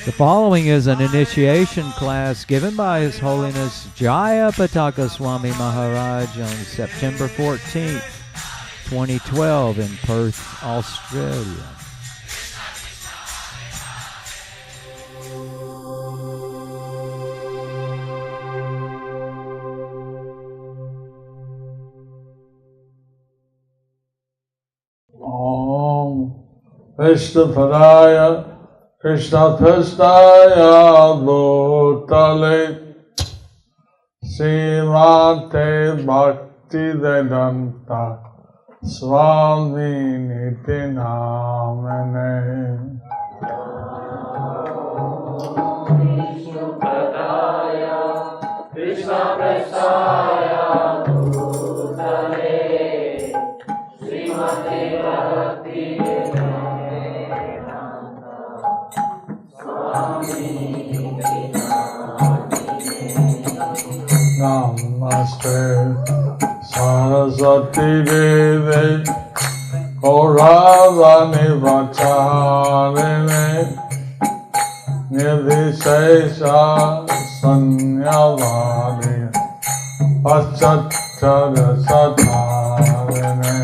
The following is an initiation class given by His Holiness Jayapataka Swami Maharaj on September 14th, 2012 in Perth, Australia. Vishnu Padaya Krishna Prasthaya Bhutale Srimate Bhakti Vedanta Swami Niti Namane. Vishnu Padaya Krishna Prasthaya Bhutale Srimate Bhakti Vedanta Namaste Saraswati Devi Gauravani Vacharine Nidhisesha Sanyavadi Paschatchara Satarine.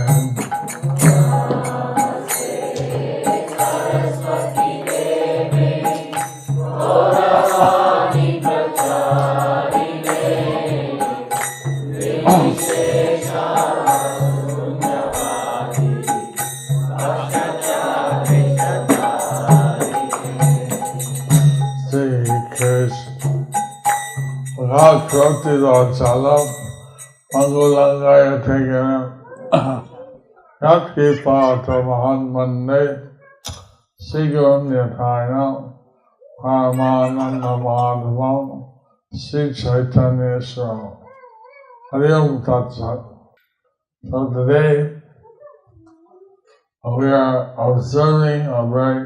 Kroti Rachala Mangulangaya Tegana Yatki Pata Mahan Mande Sigun Yatayana Paramananda Madhavam Sri Chaitanya Swami Hari Om Tat Sat. So today we are observing a very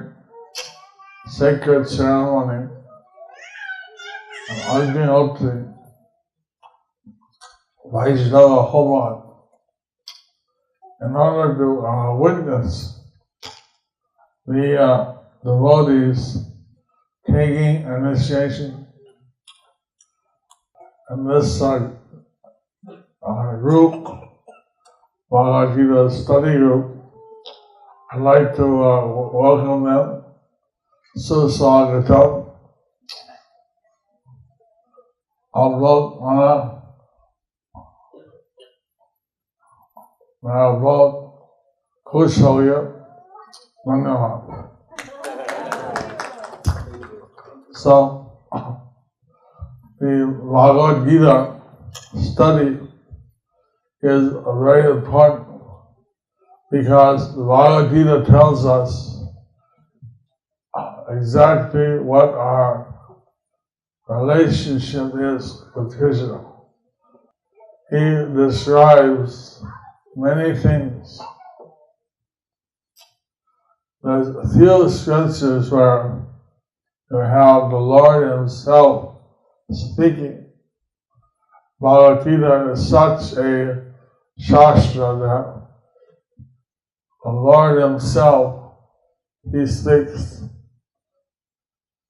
sacred ceremony of Agnihotri Vaishnava Homa in order to witness the devotees taking initiation in this group, Bhagavad Gita study group. I'd like to welcome them. Suswagatam. Avlok Mana बहुत खुश हो गया. धन्यवाद. So, the Bhagavad Gita study is very important because the Bhagavad Gita tells us exactly what our relationship is with Krishna. He describes many things. There's a few scriptures where you have the Lord Himself speaking. Bhagavad Gita is such a shastra that the Lord Himself, He speaks.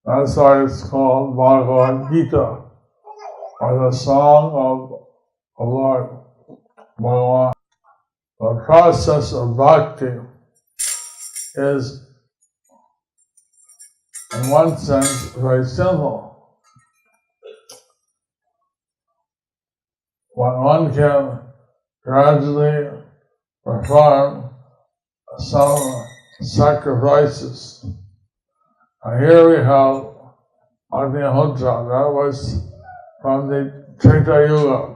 That's why it's called Bhagavad Gita, or the song of the Lord Bhagavan. The process of bhakti is, in one sense, very simple. One can gradually perform some sacrifices. Here we have Agnihotra, that was from the Treta Yuga.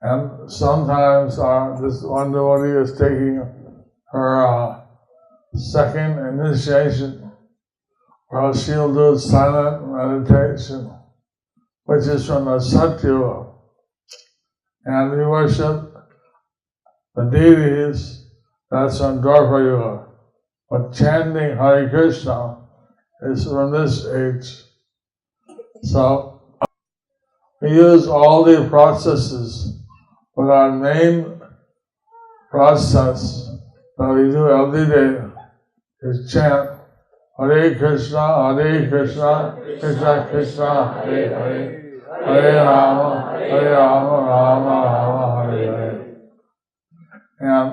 And sometimes this one devotee is taking her second initiation, where she'll do silent meditation, which is from the Satyuga. And we worship the deities, that's from Dwapara Yuga. But chanting Hare Krishna is from this age. So we use all the processes But our main process that we do every day is chant Hare Krishna, Krishna Krishna, Hare Hare, Hare Rama, Rama Rama, Hare Hare. And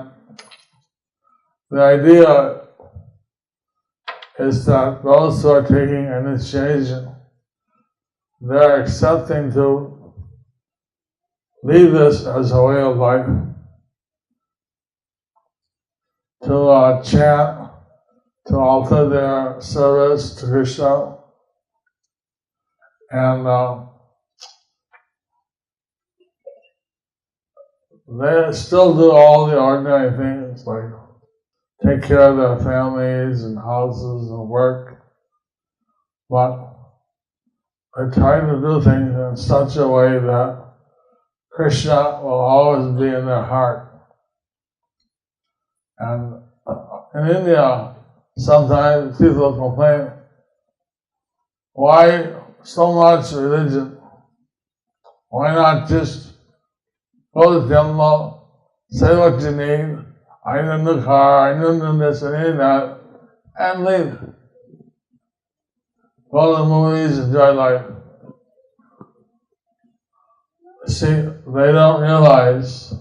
the idea is that those who are taking initiation, they're accepting to leave this as a way of life, to chant, to alter their service to Krishna, and they still do all the ordinary things like take care of their families and houses and work, but they try to do things in such a way that Krishna will always be in their heart. And in India, sometimes people complain, why so much religion? Why not just go to the temple, say what you need, I need a new car, I need this, I need that, and leave. Go to the movies, enjoy life. See, they don't realize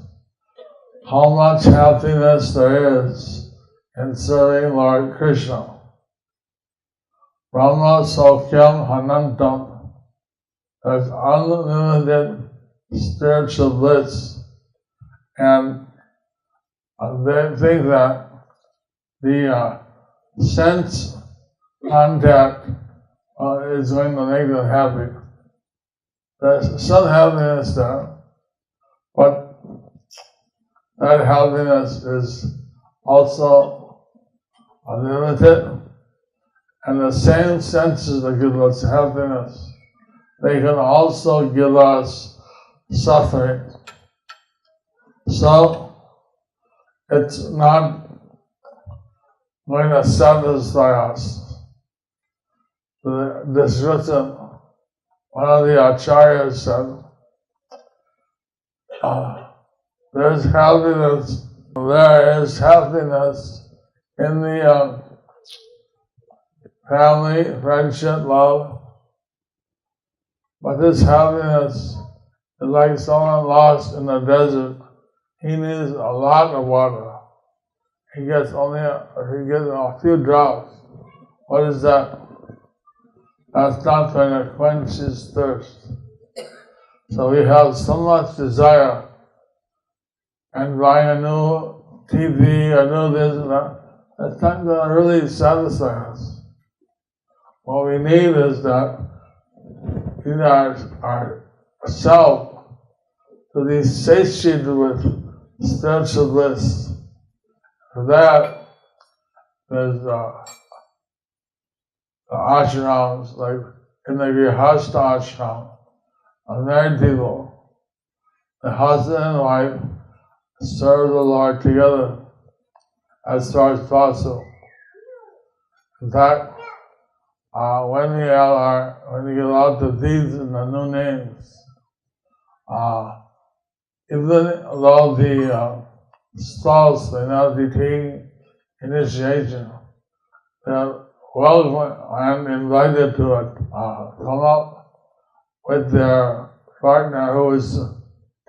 how much happiness there is in serving Lord Krishna. Brahma Saukyam Hanantam. There's unlimited spiritual bliss. And they think that the sense contact is going to make them happy. There's some happiness there, but that happiness is also unlimited, and the same senses that give us happiness, they can also give us suffering. So, it's not going to satisfy us. This written, one of the acharyas said, there is happiness in the family, friendship, love, but this happiness is like someone lost in the desert. He needs a lot of water. He gets a few drops. What is that? That's not going to quench his thirst. So we have so much desire, and buying a new TV, a new this and that, that's not going to really satisfy us. What we need is that in our self to be satiated with spiritual bliss. For that, there's the ashrams, like in the Grihastha ashram, married people, the husband and wife serve the Lord together as far as possible. In fact, when we give out the deeds and the new names, even though the spouse may not be taking initiation, they're welcome and invited to come up with their partner who is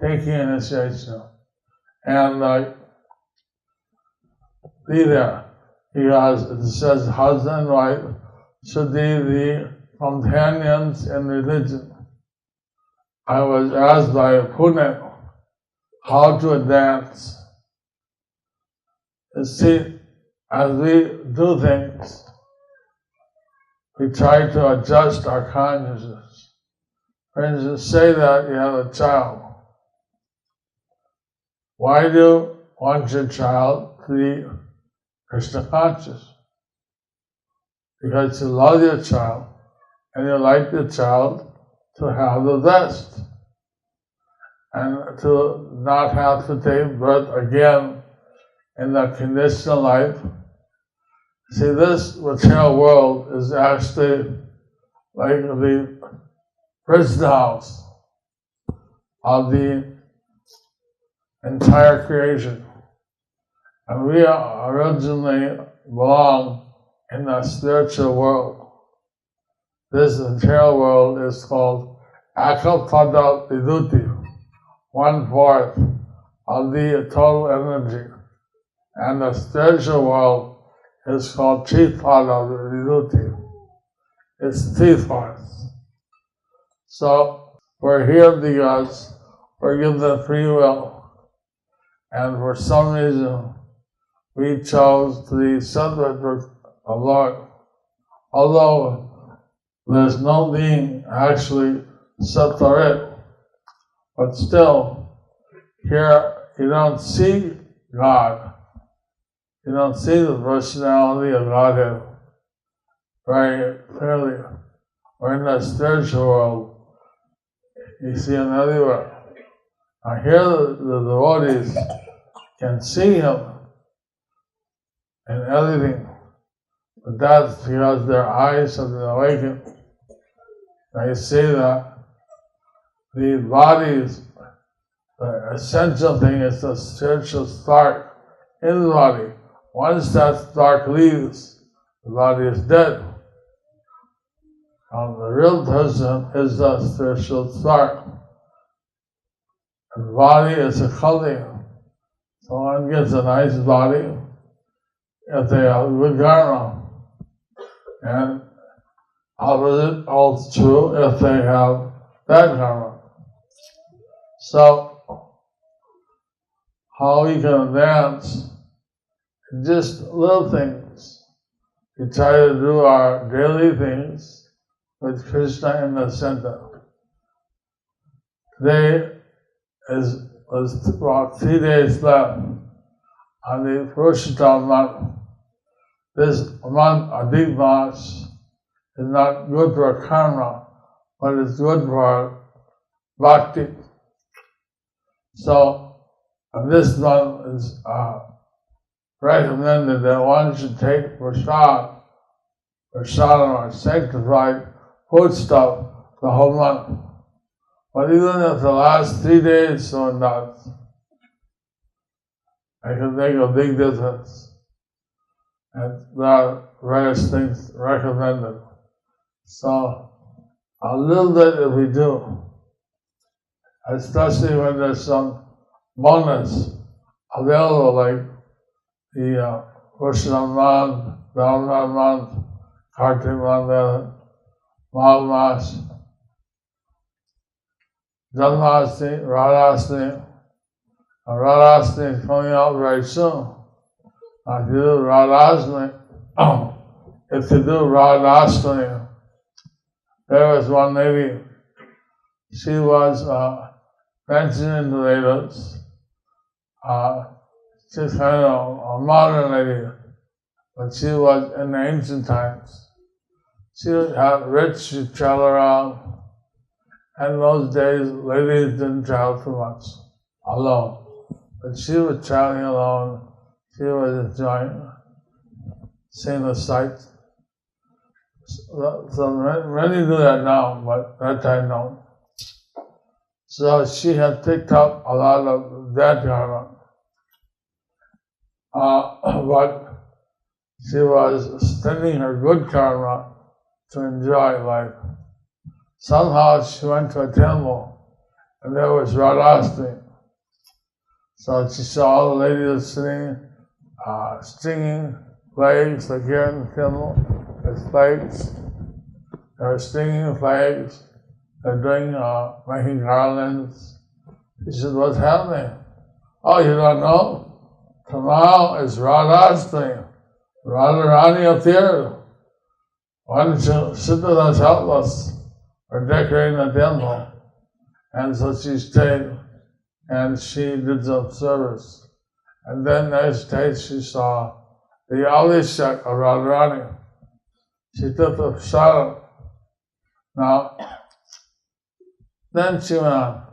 taking initiation and be there, because it says husband and wife should be the companions in religion. I was asked by Pune how to dance. You see, as we do things, we try to adjust our consciousness. For instance, say that you have a child. Why do you want your child to be Krishna conscious? Because you love your child and you like the child to have the best and to not have to take birth again in the conditional life. See, this material world is actually like the prison house of the entire creation. And we originally belong in the spiritual world. This material world is called Akapada Viduti, 1/4 of the total energy. And the spiritual world is called Tripada Viduti. It's 3/4. So we're here because we're given free will. And for some reason, we chose to be separate from the Lord. Although there's no being actually separate, but still, here you don't see God. You don't see the personality of Godhead very clearly. Or in the spiritual world, you see Him everywhere. Now here the devotees can see Him in everything, but that's because their eyes have been awakened. Now you see that the bodies, the essential thing is the spiritual spark in the body. Once that spark leaves, the body is dead. The real person is the spiritual spark. And the body is a clothing. So one gets a nice body if they have good karma. And opposite also true if they have bad karma. So how we can advance? Just little things. We try to do our daily things with Krishna in the center. Today was about 3 days left on the Purushottam month. This month, Adhik Mas, is not good for karma, but it's good for bhakti. So, this month is recommended that one should take prasad or sanctified foodstuff the whole month. But even if the last 3 days someone does, it can make a big difference. And there are various things recommended. So, a little bit if we do, especially when there's some bonus available, like the Purushottam month, Ramadan month, Kartik month, Magh Mas, Janmashtami, Radhashtami. Radhashtami is coming out very soon. If you do Radhashtami, there was one lady, she was mentioned in the Vedas. She's kind of a modern lady, but she was in the ancient times. She had rich, she'd travel around. And in those days, ladies didn't travel too much alone. But she was traveling alone. She was enjoying seeing the sights. So many do that now, but that time no. So she had picked up a lot of dead karma. But she was spending her good karma to enjoy life. Somehow she went to a temple and there was Radhashtami. So she saw all the ladies sitting, stringing flags, like here in the temple, there's flags. They're stringing flags, they're doing, making garlands. She said, what's happening? Oh, you don't know? Tomorrow is Radhashtami. Radharani appeared. Why don't you sit with us, help us? We're decorating the temple. And so she stayed and she did some service. And then next day she saw the Abhishek of Radharani. She took the prasad. Now, then she went on.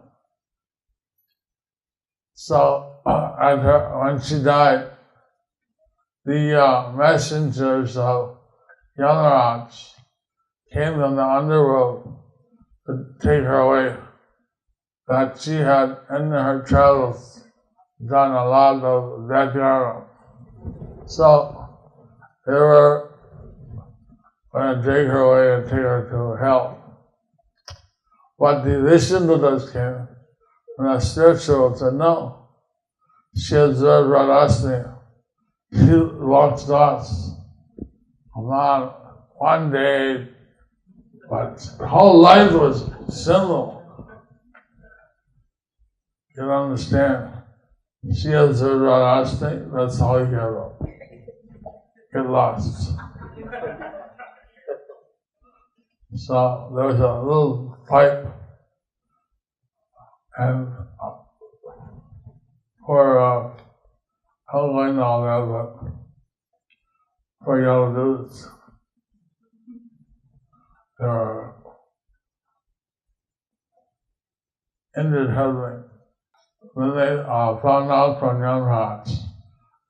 So, when she died, the messengers of Yamaraj came from the underworld to take her away. That she had, in her travels, done a lot of that karma. So they were going to take her away and take her to hell. But the Vishnudutas came, and the spiritual said, no, she observed Radhasni. She walks dots. Not one day, but her whole life was sinful. You don't understand. She observed Radhasni, that's how you get lost. So there was a little pipe, and for I don't know all that, but for yellow dudes, there were injured husbands. When they found out from young hearts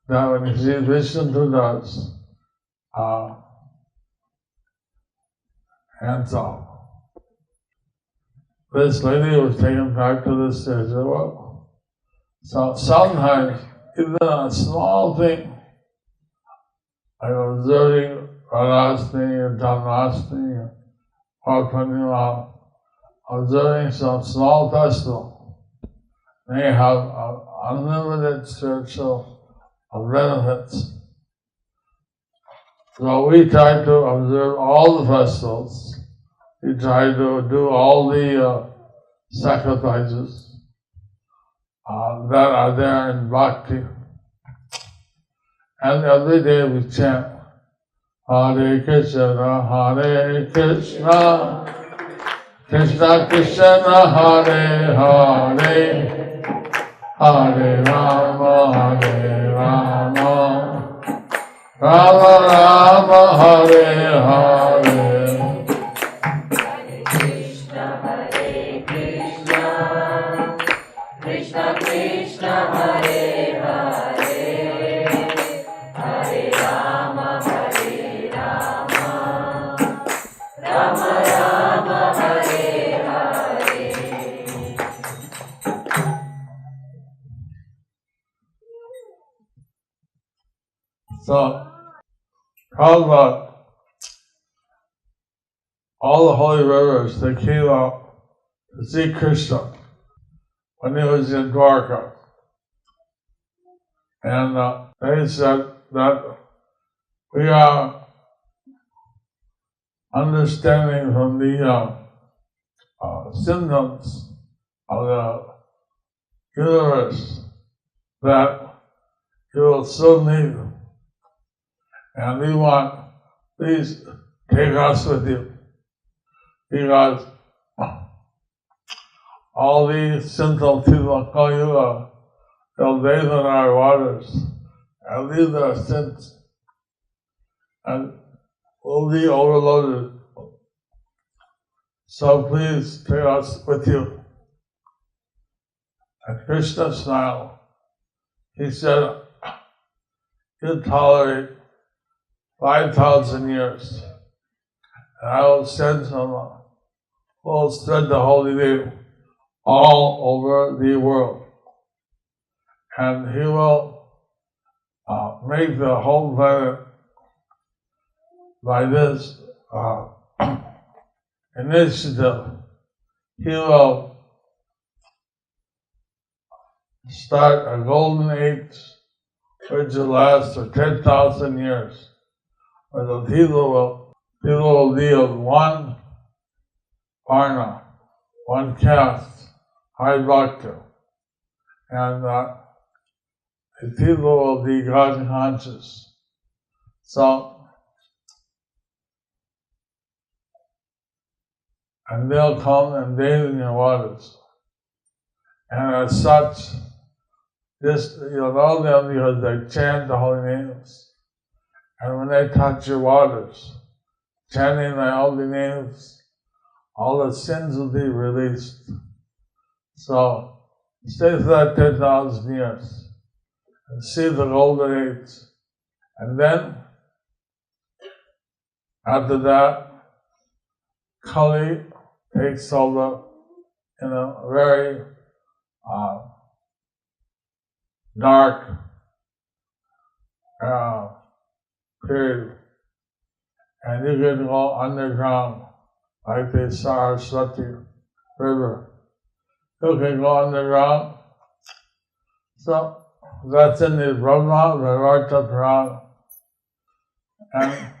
that when you see Vishnudutas, hands off. This lady was taken back to the spiritual world. So sometimes, even a small thing, like observing Radhasni and Janmashtami or Purnima, observing some small festival, may have unlimited spiritual benefits. So we try to observe all the festivals. We try to do all the sacrifices that are there in Bhakti. And every day we chant, Hare Krishna, Krishna Krishna, Hare Hare, Hare Rama, Hare Rama, Rama Rama, Hare Hare. Krishna Krishna Hare Hare, Hare Rama Hare Rama, Rama Rama Hare Hare. So, how about all the holy rivers that came out to see Krishna when he was in Dwarka? And they said that we are understanding from the symptoms of the universe that you will soon leave. And we want, please take us with you. Because all these sinful people call you, they'll bathe in our waters. And these are sins. And we'll be overloaded. So please take us with you. And Krishna smiled. He said, you'll tolerate 5,000 years. And I will send some who will spread the holy name all over the world. And he will make the whole planet by this initiative. He will start a golden age which will last for 10,000 years. Where the people will be of one varna, one caste, high bhakti. And the people will be God conscious. So, and they'll come and bathe in your waters. And as such, this, you'll know them because they chant the holy names. And when they touch your waters, chanting the holy names, all the sins will be released. So, stay for that 10,000 years and see the golden age. And then, after that, Kali takes over in a very dark period, and you can go underground like the Saraswati River. You can go underground. So that's in the Brahma Vivarta Purana. And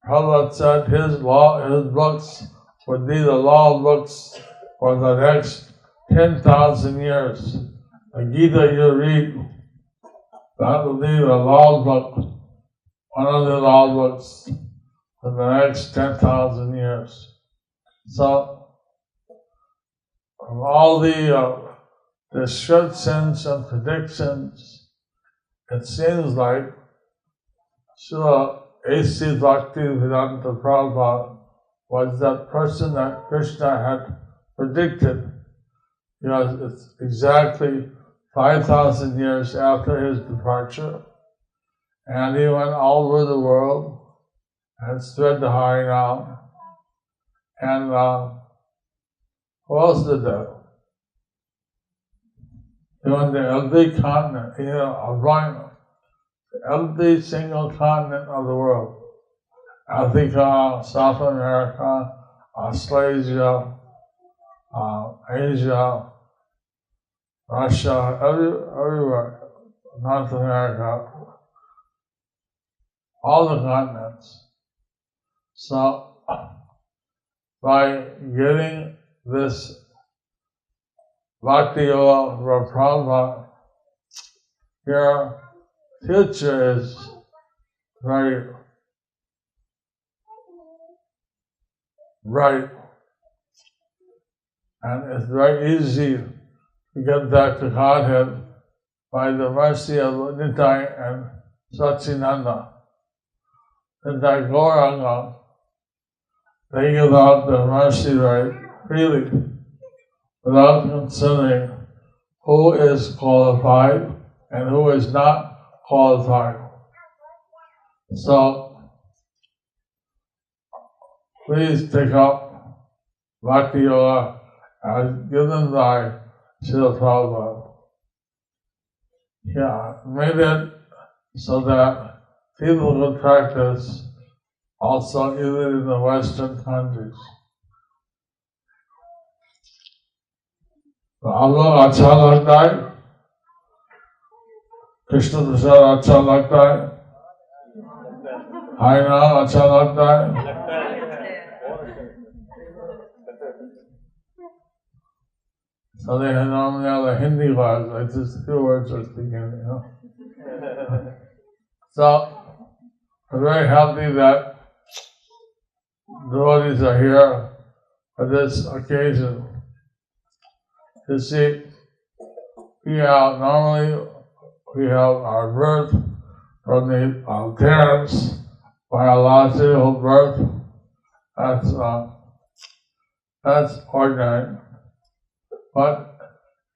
Prabhupada said his books would be the law books for the next 10,000 years. The Gita you read, that will be the law book, one of the law books for the next 10,000 years. So, from all the descriptions and predictions, it seems like Srila H.C. Bhaktivedanta Prabhupada was that person that Krishna had predicted. It's exactly 5,000 years after his departure, and he went all over the world and spread the Harinam. And who else did that? He went to every continent, every single continent of the world. Africa, South America, Australasia, Asia, Russia, everywhere, North America, all the continents. So, by getting this Bhakti Yoga from Prabhupada, your future is very bright, and it's very easy to get back to Godhead by the mercy of Nitai and Satchinanda. Nitai Gauranga, they give out the mercy very freely, without considering who is qualified and who is not qualified. So, please take up Bhakti Yoga as given by Srila Prabhupada. Made it so that people could practice also even in the Western countries. तो आप लोग अच्छा लगता है, कृष्ण प्रसाद अच्छा लगता है, हाय नाम अच्छा लगता है, so they normally have a Hindi class, like just a few words are speaking, So, I'm very happy that devotees are here for this occasion. You see, normally we have our birth from the parents, biological birth. That's ordinary. But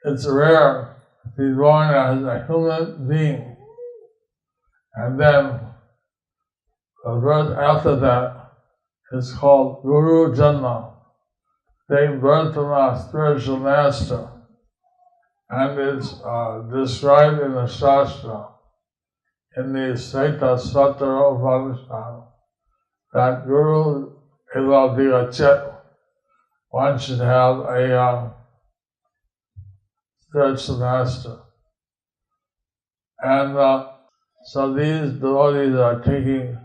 it's rare to be born as a human being. And then the birth after that is called Guru Janma. They birth from a spiritual master. And it's described in the Shastra, in the Saita Satra Upanishad, that Guru Ilavdiyachet, one should have a spiritual master. And so these devotees are taking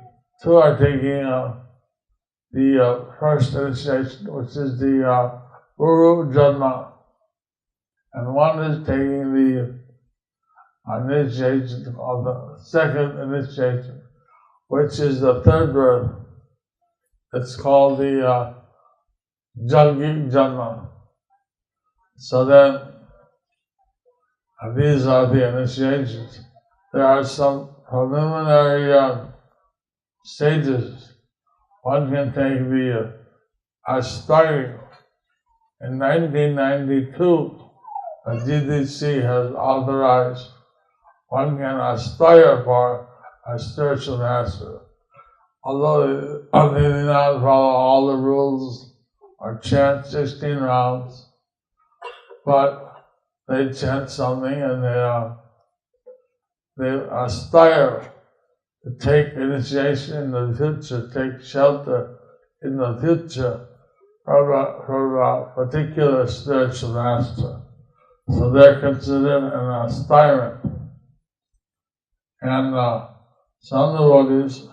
the first initiation, which is the Guru Janma, and one is taking the initiation of the second initiation, which is the third birth. It's called the Jaggi Janma. So then, these are the initiations. There are some preliminary stages. One can take the aspiring. In 1992, the GDC has authorized one can aspire for a spiritual master. Although they do not follow all the rules or chant 16 rounds, but they chant something and they aspire to take initiation in the future, take shelter in the future from a particular spiritual master. So they're considered an aspirant. And some devotees,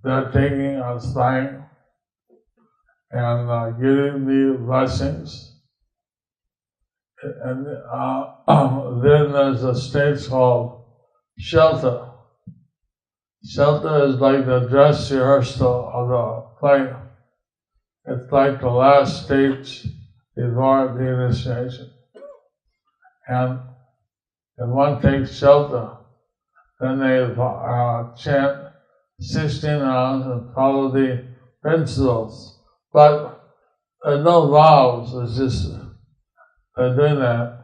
they're taking aspiring and giving the blessings. And then there's a stage called shelter. Shelter is like the dress rehearsal of the play. It's like the last stage before the initiation. And if one takes shelter, then they chant 16 rounds and follow the principles. But there's no vows, it's just they're doing that.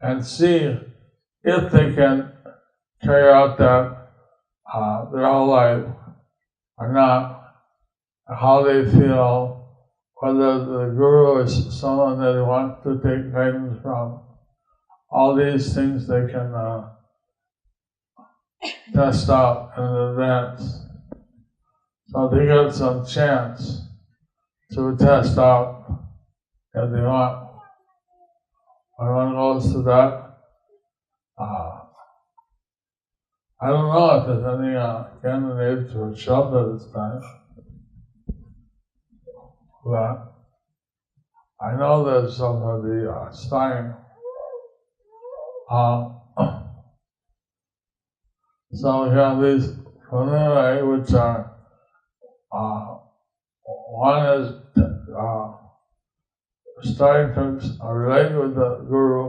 And see if they can carry out that their whole life or not, how they feel, whether the guru is someone that they want to take guidance from. All these things they can test out in advance. So they get some chance to test out if they want. When one goes to that, I don't know if there's any candidates for shelter this time. But I know there's somebody staying. So we have these preliminary, which are one is starting to relate with the guru,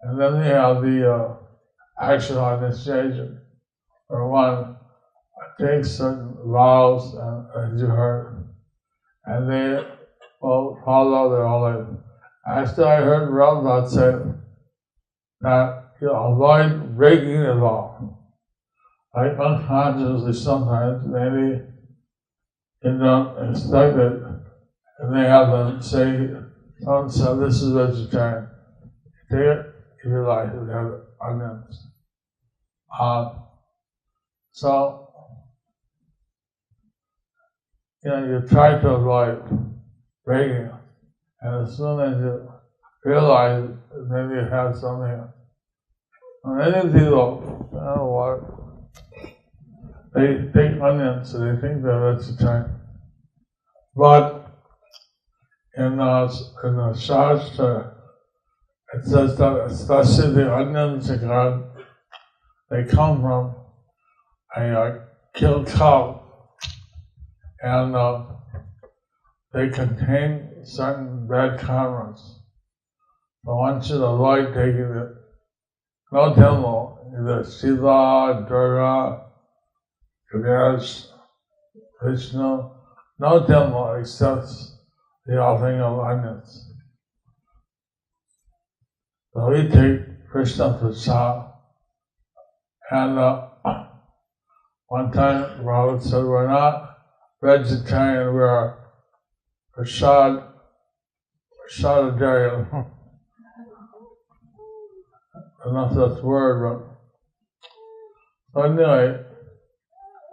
and then we have the actual initiation, where one takes certain vows, as you heard, and they will follow their whole life. Actually, I heard Prabhupada say that you avoid breaking the law. Like unconsciously sometimes, maybe you don't expect it, and they have to say, someone said, this is vegetarian. Take it, if you like, you have onions. So, you try to avoid breaking it, and as soon as you realize maybe you have something, many people, what, they take onions, so they think they're vegetarian. But in the Shastra, it says that especially the onions they come from a killed cow, and they contain certain bad karmas. So one should avoid taking it. No temple, either Shiva, Durga, Ganesh, Vishnu, no temple accepts the offering of onions. So we take Krishna Prasad, and one time Prabhupada said, we're not vegetarian, we're prasaditarian. I don't know if that's the word, but so anyway,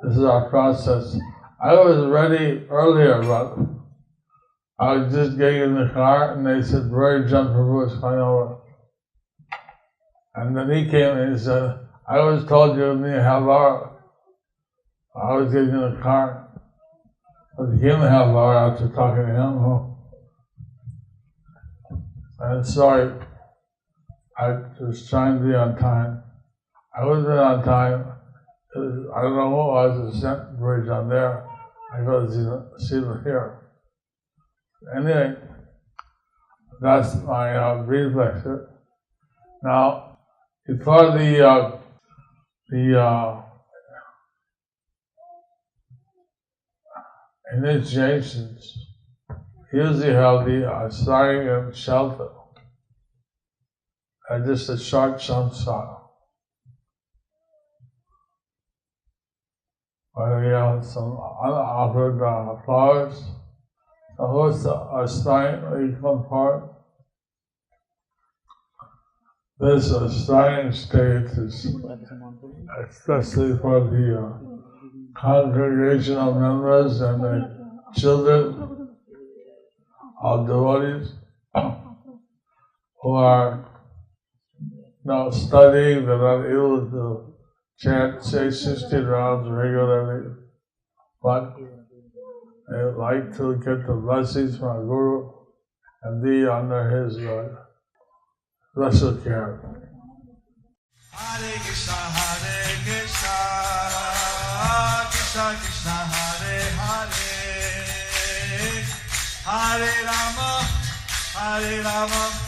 this is our process. I was ready earlier, but I was just getting in the car, and they said, John Prabhu is coming over. And then he came and he said, I always told you me a half hour. I was getting in the car. But he came a half hour after talking to him. And sorry, I was trying to be on time. I wasn't on time. I don't know what was, a sent bridge on there. I go to see them here. Anyway, that's my brief lecture. Now, before the initiations, usually have the starting and shelter, and just a short samsara. Where we have some unoffered flowers. The hosts are starting, we come forward. this starting state is especially for the congregational members and the children of devotees who are not studying, they're not able to chant, say 60 rounds regularly, but they would like to get the blessings from our Guru and be under his special care. Hare Krishna, Krishna Krishna, Hare Hare, Hare Rama,